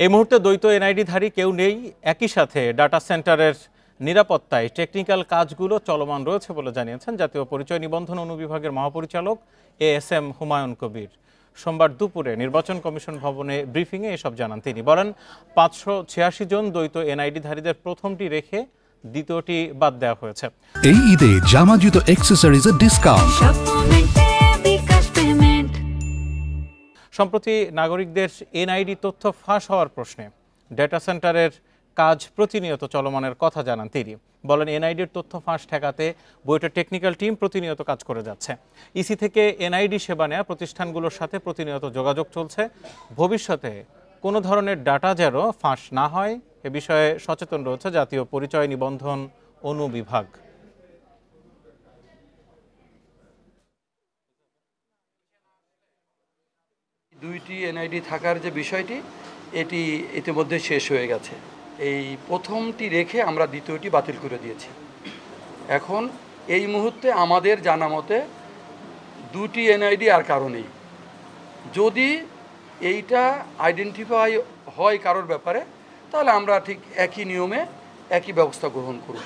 এই মুহূর্তে দ্বৈত এনআইডিধারী কেউ নেই। একই সাথে ডাটা সেন্টারের নিরাপত্তায় টেকনিক্যাল কাজগুলো চলমান রয়েছে বলে জানিয়েছেন জাতীয় পরিচয় নিবন্ধন অনুবিভাগের মহাপরিচালক এএসএম হুমায়ুন কবির। সোমবার দুপুরে নির্বাচন কমিশন ভবনে ব্রিফিংয়ে এসব জানান তিনি। বলেন ৫৮৬ জন দ্বৈত এনআইডিধারীদের প্রথমটি রেখে দ্বিতীয়টি বাদ দেওয়া হয়েছে। এই ঈদে জামা জুতো অ্যাক্সেসরিজের ডিসকাউন্ট। সম্প্রতি নাগরিকদের এনআইডি তথ্য ফাঁস হওয়ার প্রশ্নে ডেটা সেন্টারের কাজ প্রতিনিয়ত চলমানের কথা জানান তিনি। বলেন এনআইডির তথ্য ফাঁস ঠেকাতে বুয়েটের টেকনিক্যাল টিম প্রতিনিয়ত কাজ করে যাচ্ছে। ইসি থেকে এনআইডি সেবা নেওয়া প্রতিষ্ঠানগুলোর সাথে প্রতিনিয়ত যোগাযোগ চলছে। ভবিষ্যতে কোনো ধরনের ডাটা যেন ফাঁস না হয় এ বিষয়ে সচেতন রয়েছে জাতীয় পরিচয় নিবন্ধন অনুবিভাগ। দুইটি এনআইডি থাকার যে বিষয়টি এটি ইতিমধ্যে শেষ হয়ে গেছে। এই প্রথমটি রেখে আমরা দ্বিতীয়টি বাতিল করে দিয়েছি। এখন এই মুহূর্তে আমাদের জানা মতে দুটি এনআইডি আর কারো নেই। যদি এইটা আইডেন্টিফাই হয় কারোর ব্যাপারে তাহলে আমরা ঠিক একই নিয়মে একই ব্যবস্থা গ্রহণ করব।